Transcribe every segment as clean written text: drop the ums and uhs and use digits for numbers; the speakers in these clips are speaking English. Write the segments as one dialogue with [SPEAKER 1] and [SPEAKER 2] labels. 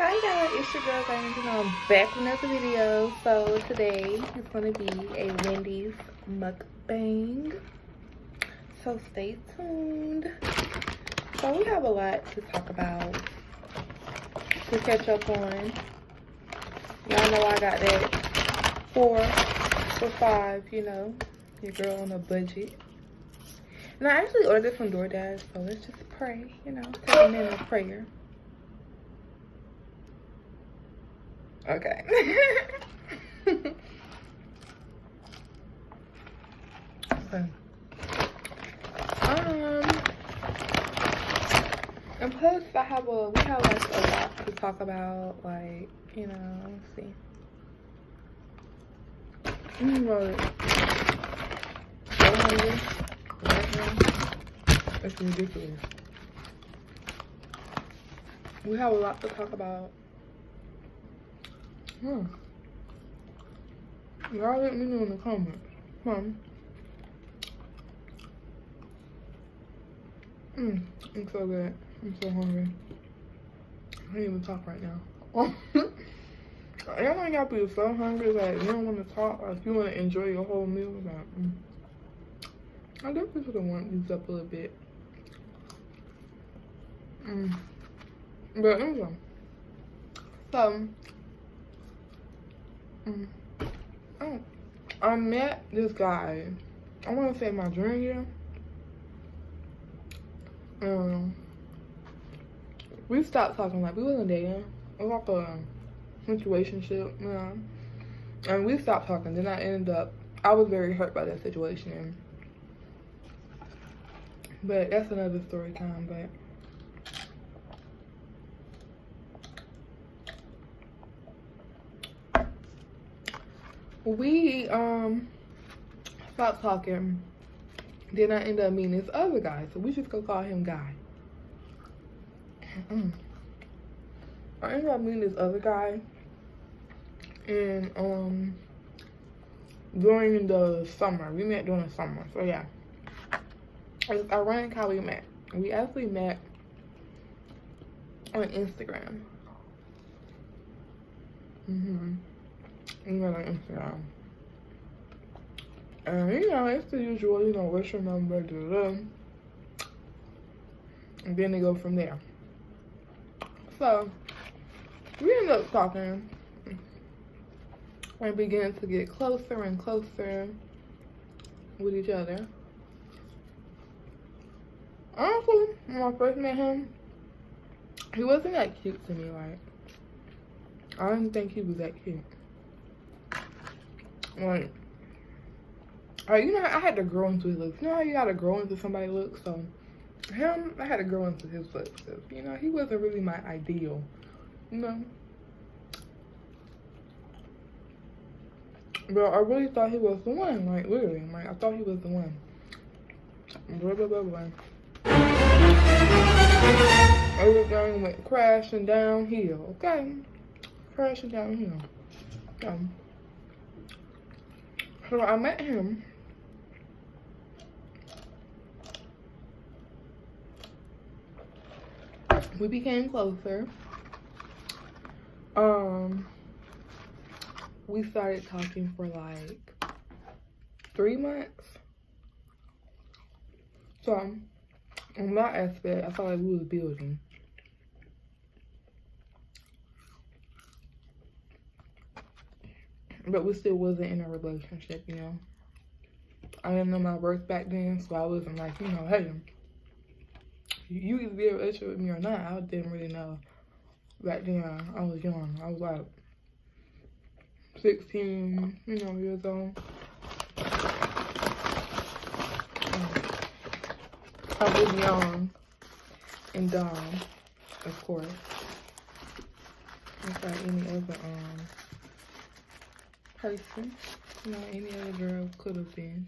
[SPEAKER 1] Hi y'all, it's your girl Zye'Andryah. I'm back with another video. So today is going to be a Wendy's mukbang. So stay tuned. So we have a lot to talk about, to catch up on. Y'all know I got that 4 for 5, you know, your girl on a budget. And I actually ordered it from DoorDash, so let's just pray, you know, take a minute of prayer. Okay. Okay. And plus we have like a lot to talk about, like, you know, let's see. So hungry right now. It's ridiculous. We have a lot to talk about. Y'all let me know in the comments. It's so good. I'm so hungry. I can't even talk right now. Y'all know y'all be so hungry that you don't want to talk, or if you want to enjoy your whole meal. Like, I definitely should have warmed these up a little bit. But anyway, so I met this guy, I want to say my junior year. We stopped talking, like we wasn't dating. It was like a situationship, you know. And we stopped talking. Then I was very hurt by that situation. But that's another story time. But we stopped talking. Then I ended up meeting this other guy, so we just go call him Guy. I ended up meeting this other guy, and during the summer, we met during the summer. So yeah, it's ironic how we met. We actually met on Instagram. We met on Instagram. And you know, it's the usual, you know, what's your number, and then they go from there. So we ended up talking and began to get closer and closer with each other. Honestly, when I first met him, he wasn't that cute to me. Like, I didn't think he was that cute. Like, you know, I had to grow into his looks. You know how you gotta grow into somebody's looks? So him, I had to grow into his looks. You know, he wasn't really my ideal, you know. But I really thought he was the one, like, literally. Like, I thought he was the one. Blah, blah, blah, blah. Everything went crashing downhill, okay? Crashing downhill. So I met him. We became closer. We started talking for like 3 months. So on that aspect, I felt like we was building. But we still wasn't in a relationship, you know. I didn't know my worth back then, so I wasn't like, you know, hey, you either be in a relationship with me or not. I didn't really know. Back then, I was young. I was like 16, you know, years old. I was young and dumb, of course. Just like any other person, you know, any other girl could have been.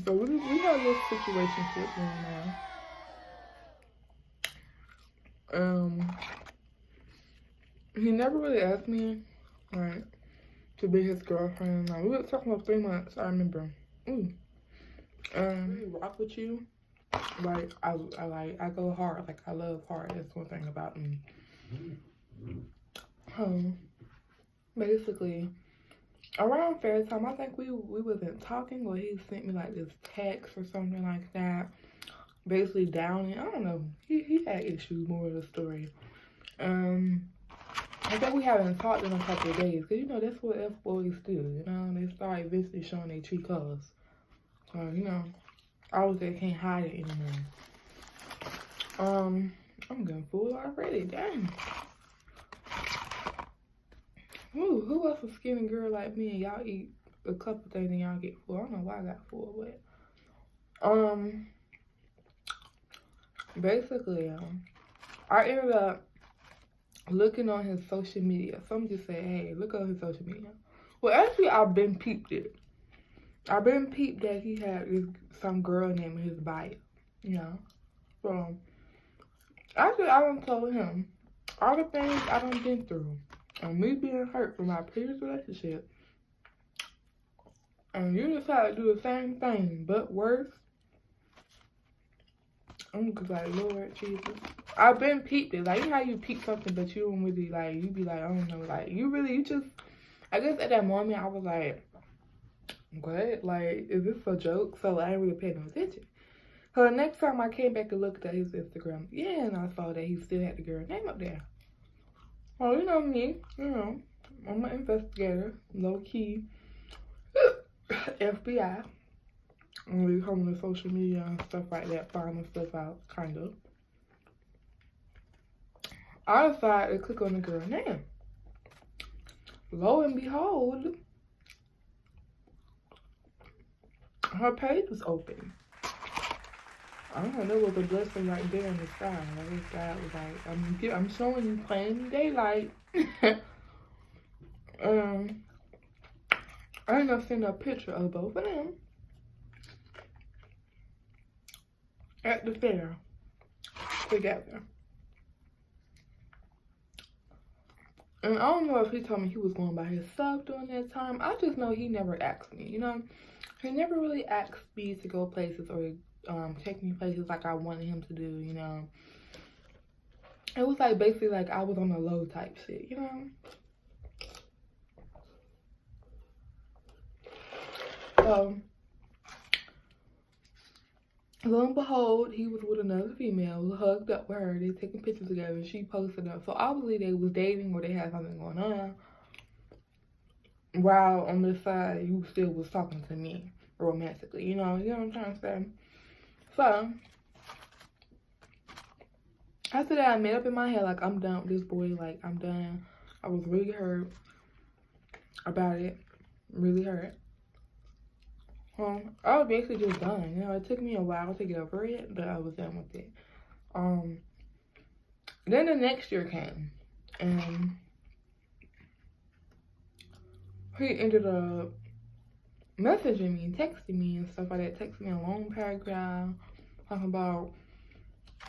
[SPEAKER 1] So we had this situation going on. He never really asked me, like, to be his girlfriend. Like, we were talking for 3 months, I remember. Rock with you. Like, I go hard. Like, I love hard. That's one thing about me. Basically, around fair time, I think we wasn't talking, or he sent me like this text or something like that. Basically downing. I don't know. He had issues, more of the story. I think we haven't talked in a couple of days, because, you know, that's what F-boys do, you know? They start eventually showing their true colors. So, you know, obviously they can't hide it anymore. I'm getting full already, dang. Ooh, who else a skinny girl like me and y'all eat a couple things and y'all get full? I don't know why I got full, but, basically, I ended up looking on his social media. Some just say, hey, look on his social media. Well, actually, I've been peeped it. I've been peeped that he had some girl name in his bio, you know. So, actually, I done told him all the things I done been through. And me being hurt from my previous relationship. And you decide to do the same thing, but worse. I'm just like, Lord Jesus. I've been peeped it. Like, you know how you peep something, but you don't really, like, you be like, I don't know. Like, you just, I guess at that moment, I was like, what? Like, is this a joke? So I ain't really paying no attention. So the next time I came back and looked at his Instagram, yeah, and I saw that he still had the girl name up there. Oh, you know me, you know, I'm an investigator, low-key, FBI. I'm really coming to social media and stuff like that, finding stuff out, kind of. I decided to click on the girl's name. Lo and behold, her page was open. I don't know, there was a blessing right there in the sky. Like, God was like, I'm showing you plain daylight. I ended up sending a picture of both of them at the fair together. And I don't know if he told me he was going by himself during that time. I just know he never asked me, you know. He never really asked me to go places or take me places like I wanted him to do, you know. It was like basically like I was on a low type shit, you know. So, lo and behold, he was with another female, hugged up with her. They taking pictures together, and she posted up. So obviously they was dating or they had something going on. While on this side, you still was talking to me romantically, you know what I'm trying to say. So after that, I made up in my head like I'm done with this boy. Like I'm done. I was really hurt about it, really hurt. I was basically just done. You know, it took me a while to get over it, but I was done with it. Then the next year came, and he ended up messaging me, texting me, and stuff like that. Texting me a long paragraph talking about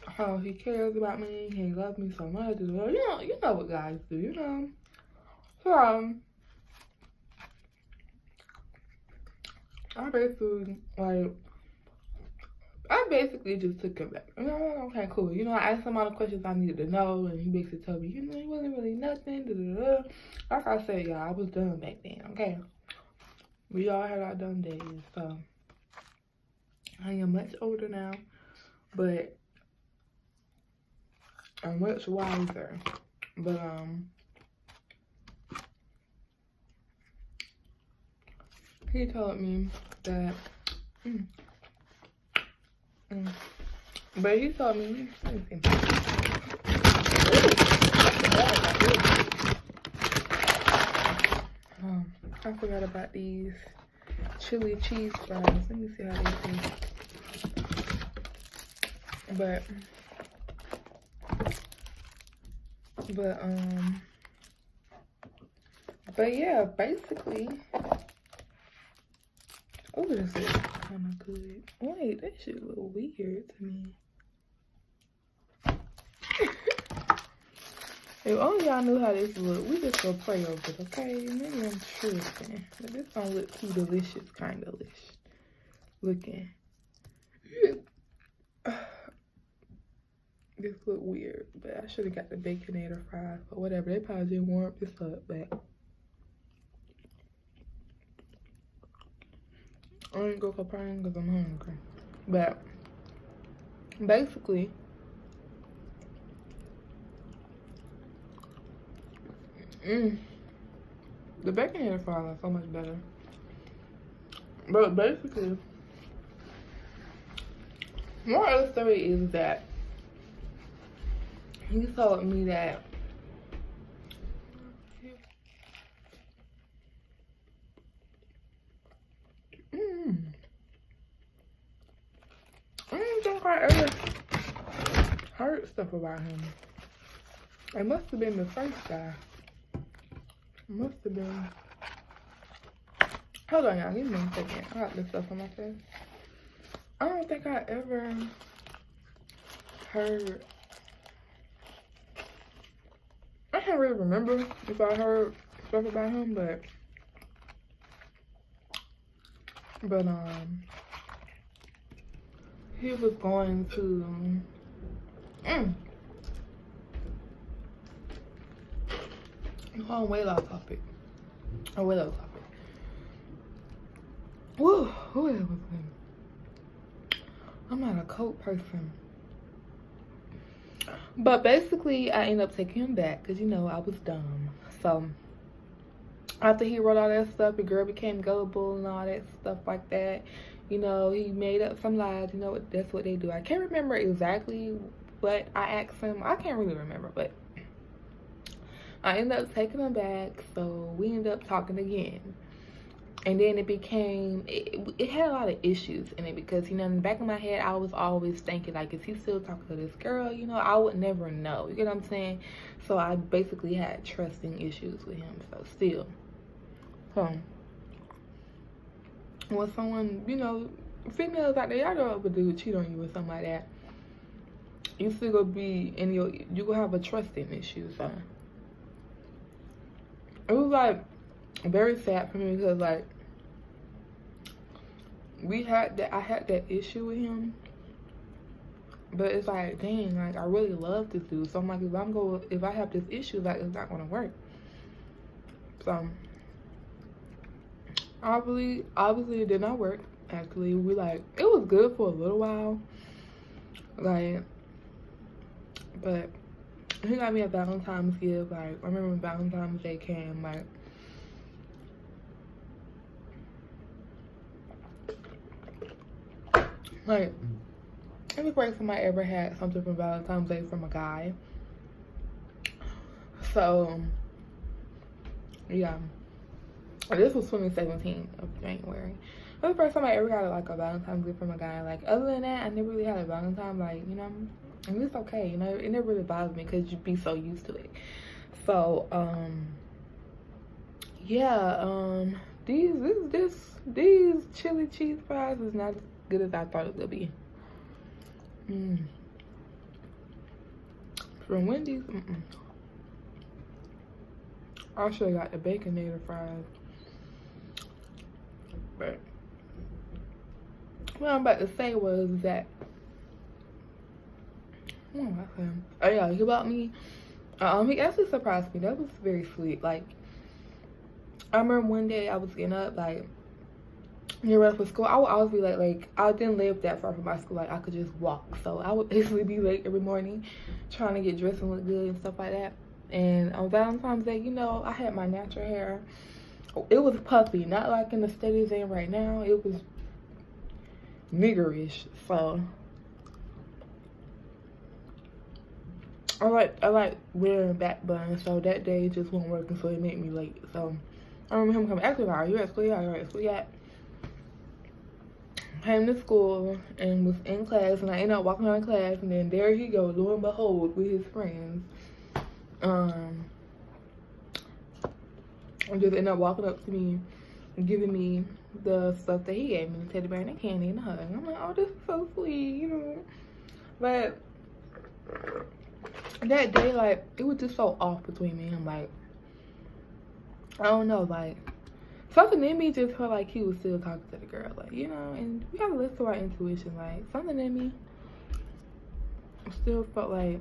[SPEAKER 1] how he cares about me, he loves me so much. You know what guys do, you know. So I basically just took it back. You know, okay, cool. You know, I asked him all the questions I needed to know, and he basically told me, you know, he wasn't really nothing. Like I said, y'all, I was done back then. Okay, we all had our dumb days. So I am much older now, but I'm much wiser. But he told me that. But he told me, I forgot about these chili cheese fries. Let me see how they taste. But yeah, basically. Oh, this is kind of good. Wait, that shit look weird to me. If only y'all knew how this look. We just gonna pray over it, okay? Maybe I'm tripping. But this don't look too delicious, kind of looking. This look weird, but I should have got the Baconator fries or whatever. They probably didn't warm this up, but I ain't go complaining because I'm hungry. But basically, the Baconator fries are so much better. But basically, more of the story is that he told me that I don't think I ever heard stuff about him. It must have been the first guy. Must have been. Hold on, y'all. Give me a second. I got this stuff on my face. I don't think I ever heard. I can't really remember if I heard stuff about him, but he was going to on weight loss topic. A weight loss topic. Woo, who was it? I'm not a Coke person. But basically, I ended up taking him back because, you know, I was dumb. So, after he wrote all that stuff, the girl became gullible and all that stuff like that. You know, he made up some lies. You know, that's what they do. I can't remember exactly what I asked him. I can't really remember, but I ended up taking him back. So, we ended up talking again. And then it became, it had a lot of issues in it because, you know, in the back of my head, I was always thinking, like, is he still talking to this girl? You know, I would never know. You get what I'm saying? So I basically had trusting issues with him. So still. So, when someone, you know, females out there, y'all know if a dude cheat on you or something like that, you still gonna be in your, you gonna have a trusting issue. So, it was, like, very sad for me because, like, I had that issue with him, but it's like, dang, like, I really love this dude. So I'm like, if I have this issue, like, it's not gonna work. So obviously it did not work. Actually, we, like, it was good for a little while, like, but he got me a Valentine's gift. Like, I remember when Valentine's Day came, like, it's the first time I ever had something from Valentine's Day from a guy. So, yeah. This was 2017 of January. It was the first time I ever got, like, a Valentine's gift from a guy. Like, other than that, I never really had a Valentine. Like, you know, and it's okay. You know, it never really bothers me because you'd be so used to it. So, yeah, these chili cheese fries is not as good as I thought it would be. From Wendy's, I should have got the Baconator fries. But what I'm about to say was that, oh yeah, he bought me, he actually surprised me. That was very sweet. Like, I remember one day I was getting up, like, get ready for school. I would always be like I didn't live that far from my school. Like, I could just walk. So I would basically be late every morning trying to get dressed and look good and stuff like that. And on Valentine's Day, you know, I had my natural hair. It was puffy, not like in the studies in right now. It was niggerish. So I like wearing back buns. So that day it just wasn't working, so it made me late. So I remember him coming. Actually, are you at school? Yeah, you're at school. Yeah. Came to school and was in class, and I ended up walking out of class, and then there he goes, lo and behold, with his friends. And just ended up walking up to me and giving me the stuff that he gave me, the teddy bear and the candy and the hug. And I'm like, oh, this is so sweet, you know. But that day, like, it was just so off between me and him. Like, I don't know, like, something in me just felt like he was still talking to the girl, like, you know. And we gotta listen to our intuition. Like, something in me still felt like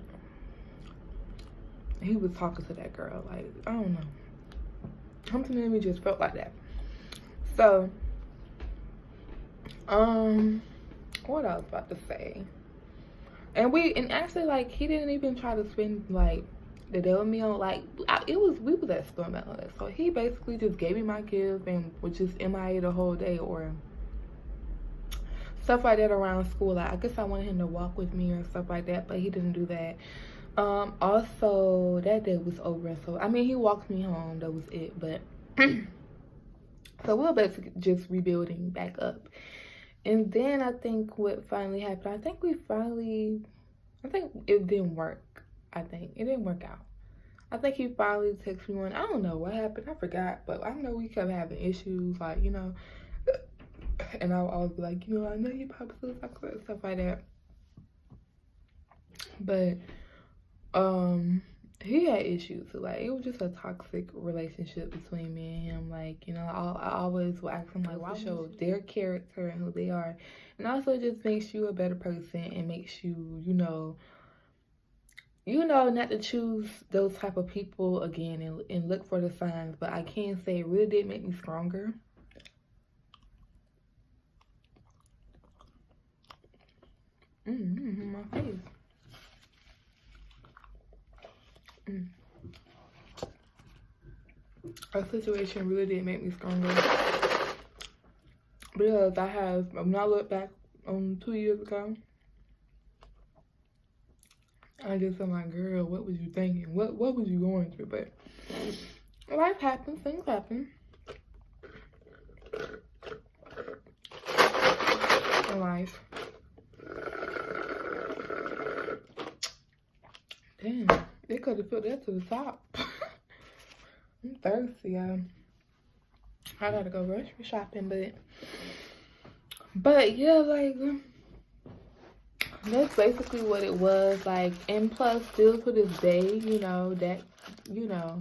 [SPEAKER 1] he was talking to that girl. Like, I don't know, something in me just felt like that. So what I was about to say, and actually, like, he didn't even try to spend like the day with me on, like, we was at Storm Outlet, so he basically just gave me my gift and was just MIA the whole day, or stuff like that around school. Like, I guess I wanted him to walk with me or stuff like that, but he didn't do that. Also, that day was over, so I mean, he walked me home, that was it. But so we're basically just rebuilding back up. And then I think what finally happened, I think it didn't work. I think it didn't work out. I think he finally texted me one. I don't know what happened, I forgot, but I know we kept having issues, like, you know. And I would always be like, you know, I know you probably still talk about stuff like that. But he had issues. So, like, it was just a toxic relationship between me and him. Like, you know, I always will ask him, like, why show their character and who they are. And also, it just makes you a better person and makes you, you know, not to choose those type of people again and look for the signs. But I can say it really did make me stronger. My face. Our situation really did make me stronger, because when I look back on 2 years ago, I just said, my girl, what was you thinking? What was you going through? But life happens, things happen in life. Damn, they could have put that to the top. I'm thirsty, y'all. I gotta go grocery shopping, but yeah, like, that's basically what it was. Like, and plus, still to this day, you know, that, you know,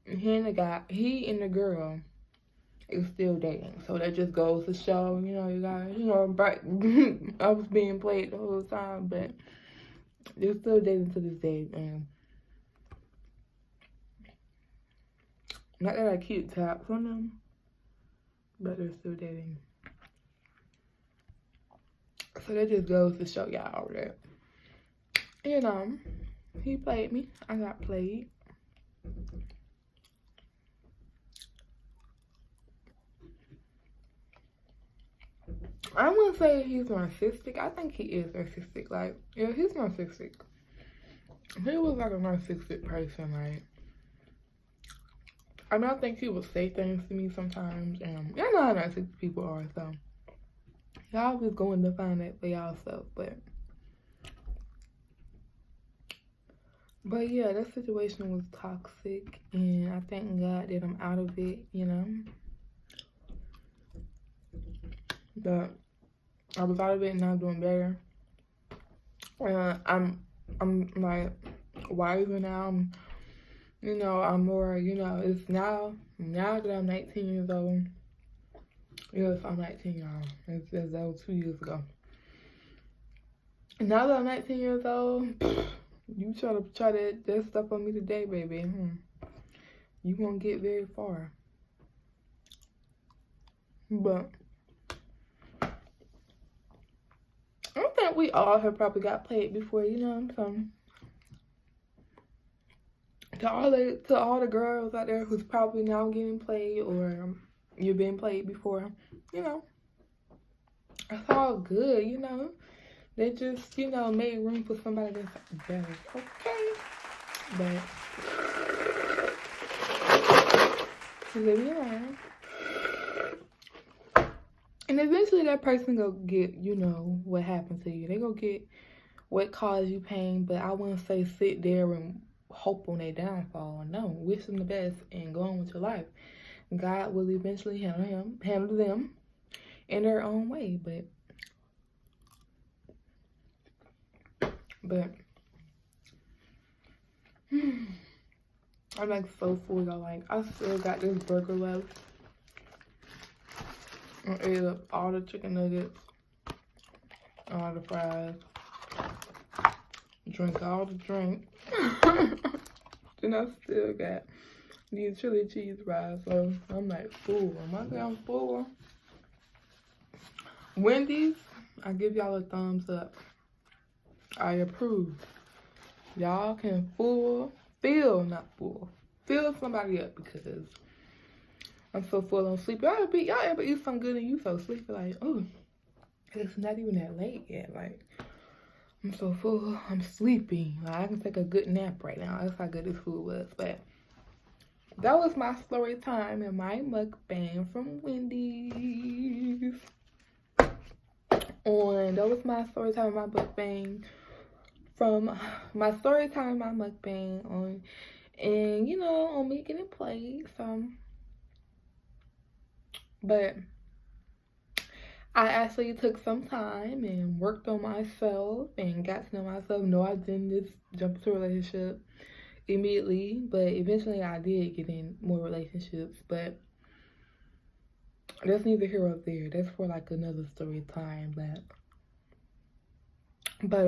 [SPEAKER 1] he and the girl is still dating. So that just goes to show, you know, you guys, you know, but I was being played the whole time, but they're still dating to this day. And not that I keep tabs on them, but they're still dating. So that just goes to show y'all that, you know, he played me, I got played. I wouldn't say he's narcissistic. I think he is narcissistic. Like, yeah, he's narcissistic. He was like a narcissistic person. Like, I mean, I think he would say things to me sometimes. And y'all know how narcissistic people are, so y'all just going to find that for y'allself. But yeah, that situation was toxic, and I thank God that I'm out of it, you know. But I was out of it and I'm doing better. I'm like wiser now. You know, I'm more, you know, it's now that I'm 19 years old. Yes, I'm 19, y'all. That was 2 years ago. Now that I'm 19 years old, you try that stuff on me today, baby. You won't get very far. But I think we all have probably got played before, you know. So to all the girls out there who's probably now getting played, or you've been played before, you know, it's all good, you know. They just, you know, made room for somebody that's better, okay? But live your life. And eventually that person gonna get, you know, what happened to you. They gonna get what caused you pain. But I wouldn't say sit there and hope on their downfall. No, wish them the best and go on with your life. God will eventually handle them in their own way. But But I'm like so full though. Like I still got this burger left. I ate up all the chicken nuggets, all the fries, drink all the drink. Then I still got these chili cheese fries. So I'm like full. Am I getting full? Wendy's, I give y'all a thumbs up. I approve. Y'all can fill somebody up because I'm so full on sleep. Y'all ever eat something good and you so sleepy like, oh, it's not even that late yet. Like, I'm so full, I'm sleepy. Like, I can take a good nap right now. That's how good this food was. But that was my story time and my mukbang from Wendy's. That was my story time and my mukbang from my story time and my mukbang on, and you know, on me getting played. So, but I actually took some time and worked on myself and got to know myself. No, I didn't just jump into a relationship immediately, but eventually I did get in more relationships. But that's neither here or there. That's for like another story time. But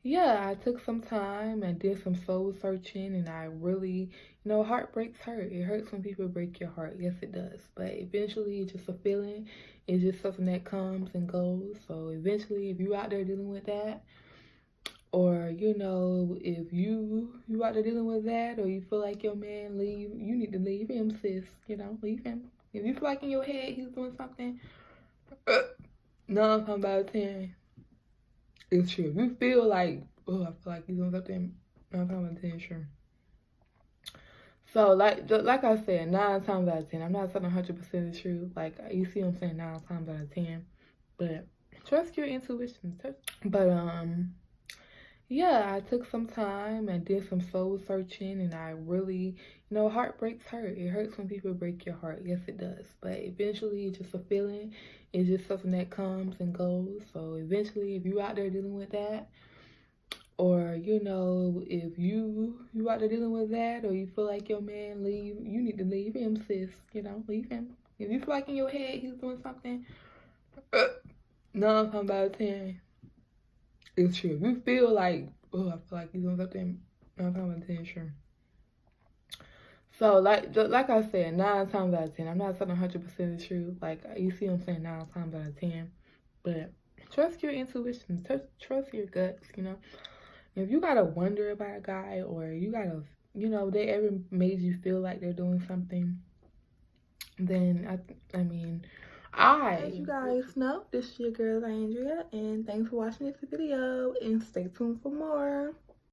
[SPEAKER 1] yeah, I took some time and did some soul searching, and I really, you know, heartbreaks hurt. It hurts when people break your heart. Yes, it does. But eventually, it's just a feeling. It's just something that comes and goes. So eventually, if you out there dealing with that, or, you know, if you out there dealing with that, or you feel like your man you need to leave him, sis. You know, leave him. If you feel like in your head he's doing something, 9 times out of 10, it's true. If you feel like, oh, I feel like he's doing something, 9 times out of 10, sure. So, like I said, 9 times out of 10. I'm not saying 100% is true. Like, you see what I'm saying, 9 times out of 10. But trust your intuition. But, yeah, I took some time and did some soul searching, and I really, you know, heartbreaks hurt. It hurts when people break your heart. Yes, it does. But eventually, it's just a feeling. It's just something that comes and goes. So eventually, if you out there dealing with that, or, you know, if you out there dealing with that, or you feel like your man you need to leave him, sis. You know, leave him. If you feel like in your head he's doing something, 9 times out of 10, it's true. If you feel like, oh, I feel like he's doing something, 9 times out of 10, sure. So, like I said, 9 times out of 10. I'm not saying 100% is true. Like, you see what I'm saying, 9 times out of 10. But trust your intuition. Trust your guts, you know. If you gotta wonder about a guy, or you gotta, you know, they ever made you feel like they're doing something, then, I mean, as you guys know, this is your girl, Zye'Andryah, and thanks for watching this video, and stay tuned for more.